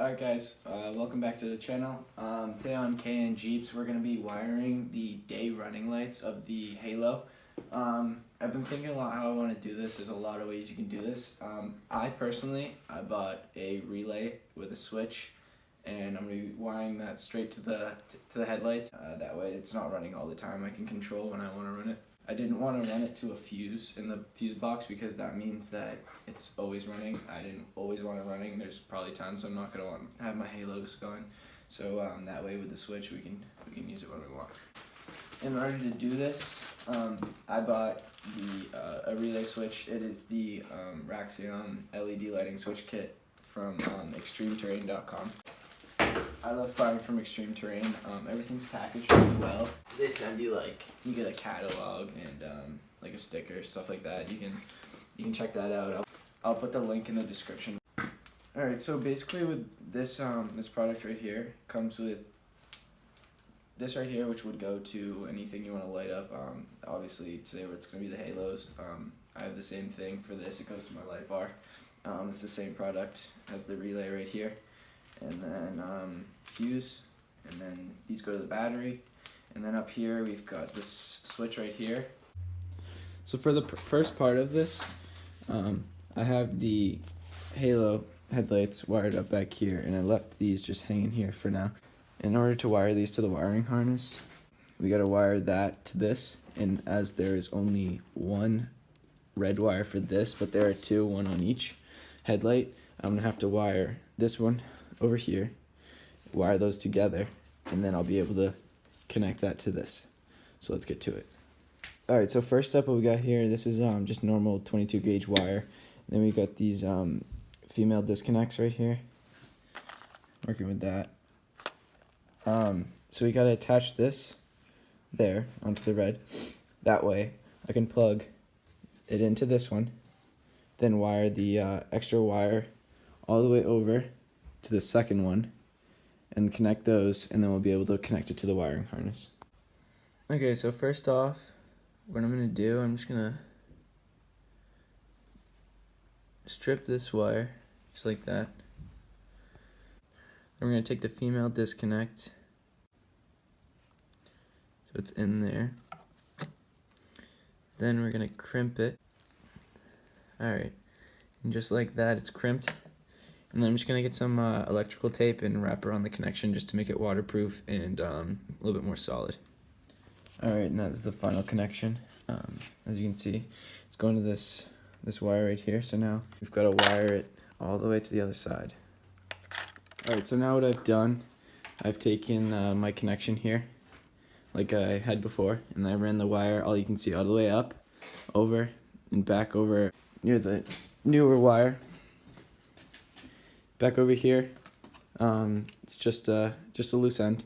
Alright guys, welcome back to the channel. Today on KN Jeeps we're going to be wiring the day running lights of the Halo. I've been thinking a lot how I want to do this. There's a lot of ways you can do this. I bought a relay with a switch, and I'm going to be wiring that straight to the headlights. That way it's not running all the time. I can control when I want to run it. I didn't want to run it to a fuse in the fuse box because that means that it's always running. I didn't always want it running. There's probably times I'm not going to want to have my halos going. So that way with the switch we can use it when we want. In order to do this, I bought a relay switch. It is the Wrangler LED lighting switch kit from extremeterrain.com. I love buying from Extreme Terrain. Everything's packaged really well. They send you you get a catalog and like a sticker, stuff like that. You can check that out. I'll put the link in the description. All right, so basically with this this product right here comes with this right here, which would go to anything you want to light up. Obviously today it's going to be the halos. I have the same thing for this. It goes to my light bar. It's the same product as the relay right here. And then fuse, and then these go to the battery, and then up here we've got this switch right here. So for the first part of this, I have the Halo headlights wired up back here, and I left these just hanging here for now. In order to wire these to the wiring harness, we gotta wire that to this, and as there is only one red wire for this, but there are two, one on each headlight, I'm gonna have to wire this one over here, wire those together, and then I'll be able to connect that to this. So let's get to it. Alright, so first up what we got here, this is just normal 22 gauge wire. And then we got these female disconnects right here. Working with that. So we gotta attach this there onto the red. That way I can plug it into this one, then wire the extra wire all the way over to the second one and connect those, and then we'll be able to connect it to the wiring harness. Okay, so first off, what I'm going to do, I'm just going to strip this wire just like that. Then we're going to take the female disconnect, so it's in there. Then we're going to crimp it. Alright, and just like that it's crimped. And then I'm just going to get some electrical tape and wrap around the connection just to make it waterproof and a little bit more solid. Alright, and that's the final connection. As you can see, it's going to this wire right here. So now we've got to wire it all the way to the other side. Alright, so now what I've done, I've taken my connection here, like I had before, and I ran the wire, all you can see, all the way up, over, and back over near the newer wire. Back over here, it's just a loose end.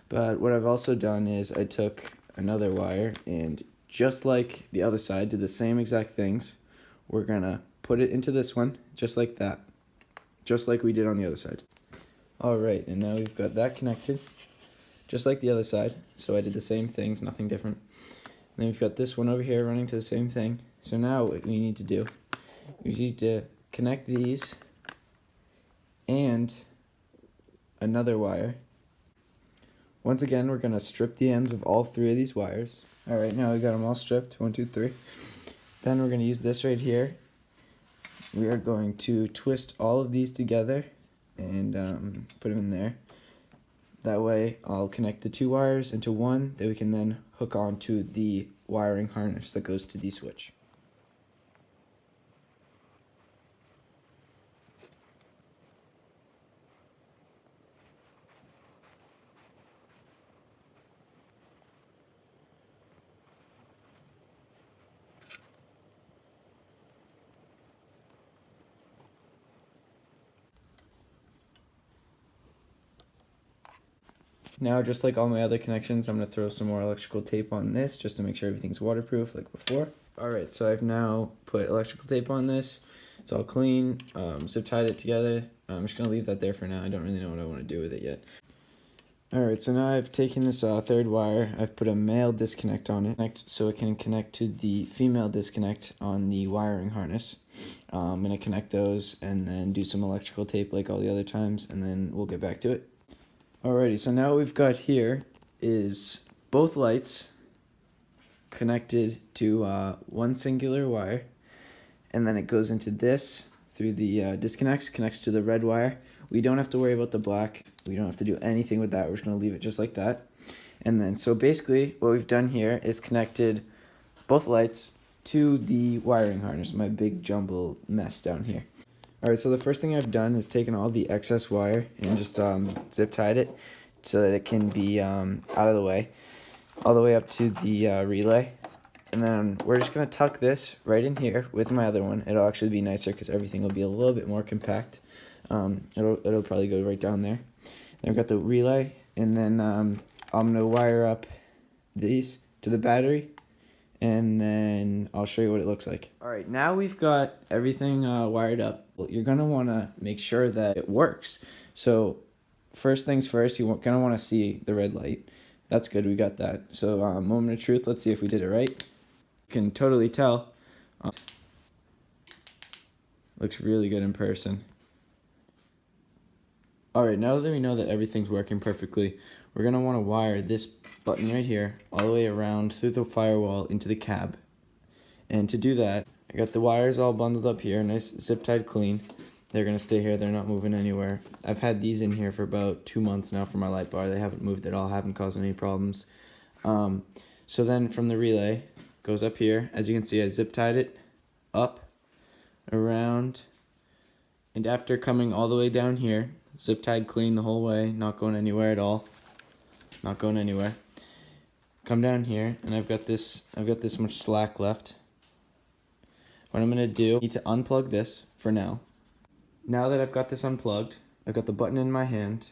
But what I've also done is I took another wire and just like the other side, did the same exact things. We're gonna put it into this one, just like that, just like we did on the other side. Alright, and now we've got that connected, just like the other side. So I did the same things, nothing different. And then we've got this one over here running to the same thing. So now what we need to do, we need to connect these and another wire. Once again, we're going to strip the ends of all three of these wires. Alright, now we got them all stripped, 1, 2, 3. Then we're going to use this right here. We are going to twist all of these together and put them in there. That way I'll connect the two wires into one that we can then hook onto the wiring harness that goes to the switch. Now, just like all my other connections, I'm going to throw some more electrical tape on this just to make sure everything's waterproof like before. Alright, so I've now put electrical tape on this. It's all clean, zip tied it together. I'm just going to leave that there for now. I don't really know what I want to do with it yet. Alright, so now I've taken this third wire, I've put a male disconnect on it, so it can connect to the female disconnect on the wiring harness. I'm going to connect those and then do some electrical tape like all the other times, and then we'll get back to it. Alrighty, so now what we've got here is both lights connected to one singular wire, and then it goes into this through the disconnects, connects to the red wire. We don't have to worry about the black. We don't have to do anything with that. We're just going to leave it just like that. And then, so basically, what we've done here is connected both lights to the wiring harness, my big jumble mess down here. Alright, so the first thing I've done is taken all the excess wire and just zip tied it so that it can be out of the way, all the way up to the relay. And then we're just going to tuck this right in here with my other one. It'll actually be nicer because everything will be a little bit more compact. It'll probably go right down there. Then I've got the relay, and then I'm going to wire up these to the battery, and then I'll show you what it looks like. Alright, now we've got everything wired up. You're going to want to make sure that it works. So first things first, you're going to want to see the red light. That's good, we got that. So moment of truth, let's see if we did it right. You can totally tell. Looks really good in person. Alright, now that we know that everything's working perfectly, we're going to want to wire this button right here all the way around through the firewall into the cab. And to do that, I got the wires all bundled up here, nice zip tied clean. They're going to stay here, they're not moving anywhere. I've had these in here for about 2 months now for my light bar. They haven't moved at all, haven't caused any problems. So then from the relay, goes up here. As you can see, I zip tied it up, around, and after coming all the way down here, zip tied clean the whole way, not going anywhere at all. Not going anywhere. Come down here, and I've got this much slack left. What I'm gonna do, I need to unplug this for now. Now that I've got this unplugged, I've got the button in my hand.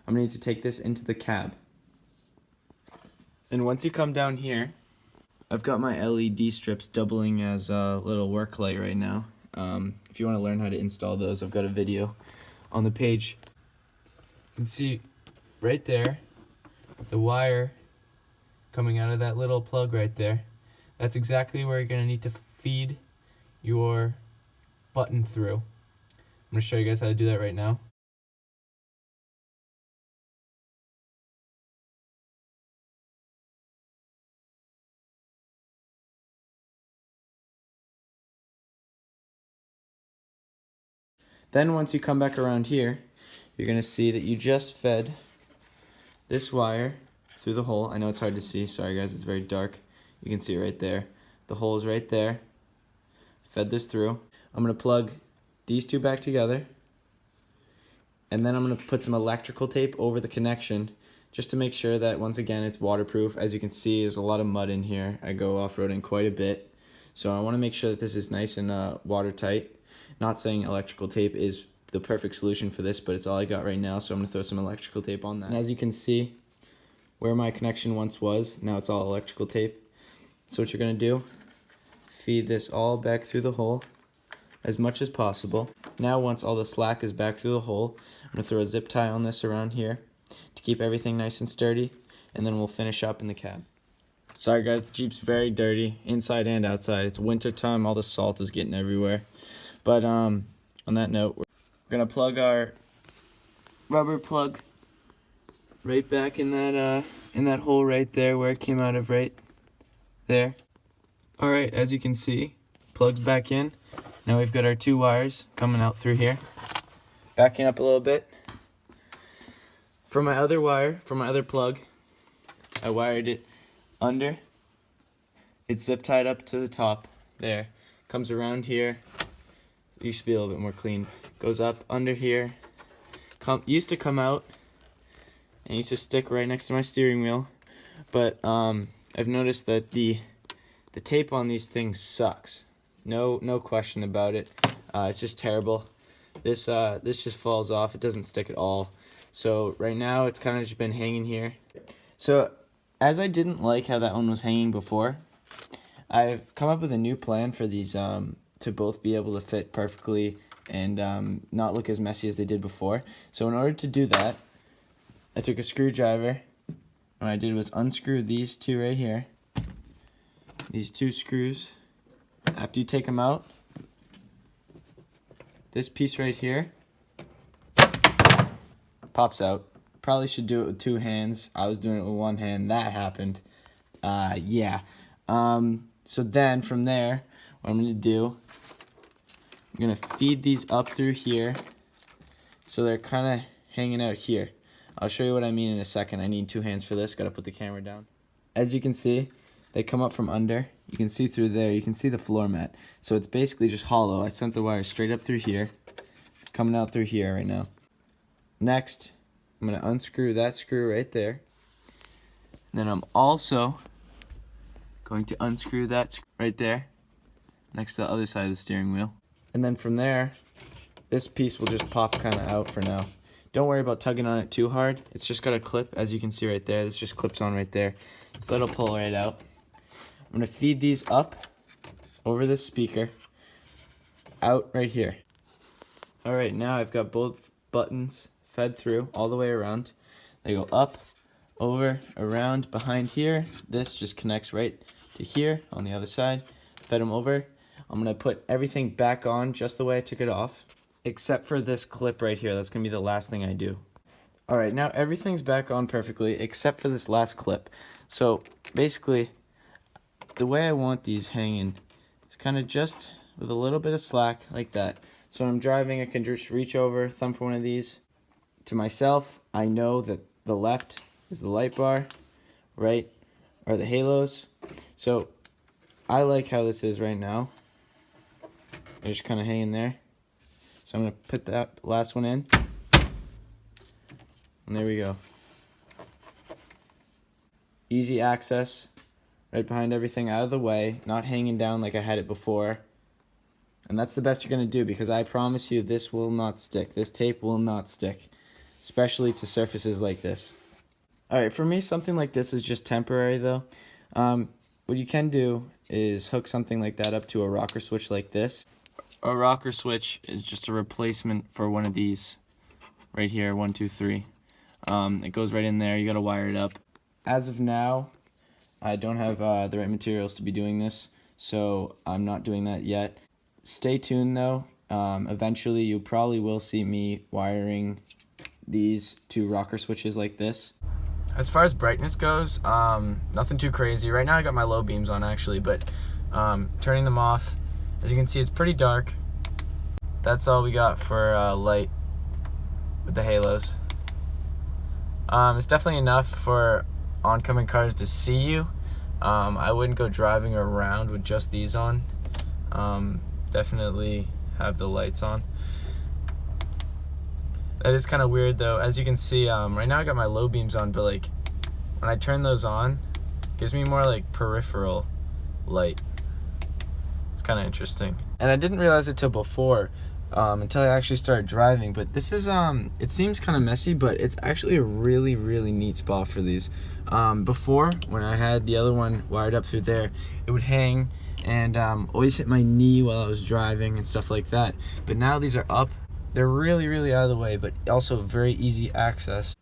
I'm gonna need to take this into the cab. And once you come down here, I've got my LED strips doubling as a little work light right now. If you want to learn how to install those, I've got a video on the page. You can see right there the wire coming out of that little plug right there. That's exactly where you're going to need to feed your button through. I'm going to show you guys how to do that right now. Then once you come back around here, you're going to see that you just fed this wire through the hole. I know it's hard to see, sorry guys, it's very dark. You can see it right there. The hole is right there. Fed this through. I'm going to plug these two back together, and then I'm going to put some electrical tape over the connection just to make sure that, once again, it's waterproof. As you can see, there's a lot of mud in here. I go off-roading quite a bit, so I want to make sure that this is nice and watertight. Not saying electrical tape is the perfect solution for this, but it's all I got right now, so I'm going to throw some electrical tape on that. And as you can see, where my connection once was, now it's all electrical tape. So what you're going to do, feed this all back through the hole as much as possible. Now once all the slack is back through the hole, I'm going to throw a zip tie on this around here to keep everything nice and sturdy, and then we'll finish up in the cab. Sorry guys, the Jeep's very dirty, inside and outside. It's winter time, all the salt is getting everywhere. But on that note, we're going to plug our rubber plug right back in that hole right there where it came out of, right there. Alright, as you can see, plugs back in. Now we've got our two wires coming out through here. Backing up a little bit. For my other wire, for my other plug, I wired it under. It's zip tied up to the top there. Comes around here. You should be a little bit more clean. Goes up under here. Used to come out and used to stick right next to my steering wheel, but I've noticed that the tape on these things sucks. No question about it. It's just terrible. This just falls off. It doesn't stick at all. So right now it's kind of just been hanging here. So as I didn't like how that one was hanging before, I've come up with a new plan for these to both be able to fit perfectly and not look as messy as they did before. So in order to do that, I took a screwdriver. What I did was unscrew these two right here. These two screws. After you take them out, this piece right here pops out. Probably should do it with two hands. I was doing it with one hand. That happened. Yeah. So then from there, what I'm going to do, I'm going to feed these up through here so they're kind of hanging out here. I'll show you what I mean in a second. I need two hands for this. Got to put the camera down. As you can see, they come up from under. You can see through there. You can see the floor mat. So it's basically just hollow. I sent the wire straight up through here, coming out through here right now. Next, I'm going to unscrew that screw right there. And then I'm also going to unscrew that screw right there next to the other side of the steering wheel. And then from there, this piece will just pop kind of out for now. Don't worry about tugging on it too hard. It's just got a clip, as you can see right there. This just clips on right there. So that'll pull right out. I'm going to feed these up over this speaker, out right here. Alright, now I've got both buttons fed through all the way around. They go up, over, around, behind here. This just connects right to here on the other side. Fed them over. I'm going to put everything back on just the way I took it off, except for this clip right here. That's going to be the last thing I do. Alright, now everything's back on perfectly except for this last clip. So basically, the way I want these hanging is kind of just with a little bit of slack like that. So when I'm driving, I can just reach over, thumb for one of these. To myself, I know that the left is the light bar, right are the halos. So I like how this is right now. They're just kind of hanging there. So I'm going to put that last one in. And there we go. Easy access. Right behind everything, out of the way. Not hanging down like I had it before. And that's the best you're going to do, because I promise you this will not stick. This tape will not stick. Especially to surfaces like this. Alright, for me something like this is just temporary though. What you can do is hook something like that up to a rocker switch like this. A rocker switch is just a replacement for one of these right here, 1, 2, 3. It goes right in there. You gotta wire it up. As of now, I don't have the right materials to be doing this, so I'm not doing that yet. Stay tuned though. Eventually you probably will see me wiring these two rocker switches like this. As far as brightness goes, nothing too crazy. Right now I got my low beams on actually, but turning them off, as you can see, it's pretty dark. That's all we got for light with the halos. It's definitely enough for oncoming cars to see you. I wouldn't go driving around with just these on. Definitely have the lights on. That is kind of weird though. As you can see, right now I got my low beams on, but like when I turn those on, it gives me more like peripheral light. It's kind of interesting. And I didn't realize it till before, until I actually started driving, but this is, it seems kind of messy, but it's actually a really, really neat spot for these. Before, when I had the other one wired up through there, it would hang and always hit my knee while I was driving and stuff like that. But now these are up. They're really, really out of the way, but also very easy access.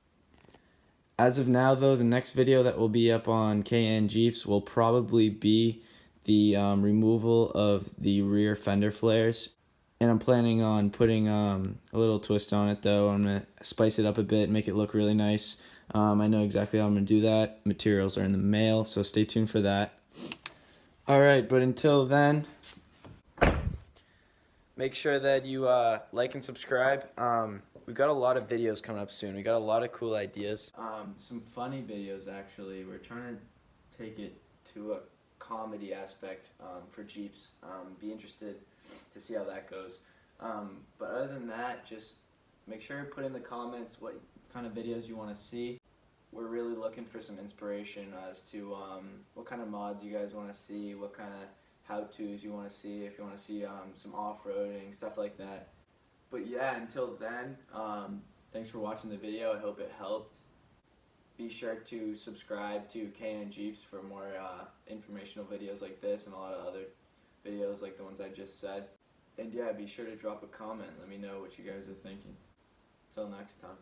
As of now, though, the next video that will be up on KN Jeeps will probably be the removal of the rear fender flares. And I'm planning on putting a little twist on it, though. I'm going to spice it up a bit, make it look really nice. I know exactly how I'm going to do that. Materials are in the mail, so stay tuned for that. Alright, but until then, make sure that you like and subscribe. We've got a lot of videos coming up soon. We got a lot of cool ideas. Some funny videos, actually. We're trying to take it to a comedy aspect for Jeeps. Be interested to see how that goes. But other than that, just make sure to put in the comments what kind of videos you want to see. We're really looking for some inspiration as to what kind of mods you guys want to see, what kind of how-tos you want to see, if you want to see some off-roading, stuff like that. But yeah, until then, thanks for watching the video. I hope it helped. Be sure to subscribe to KN Jeeps for more informational videos like this and a lot of other videos like the ones I just said. And yeah, be sure to drop a comment. Let me know what you guys are thinking. Until next time.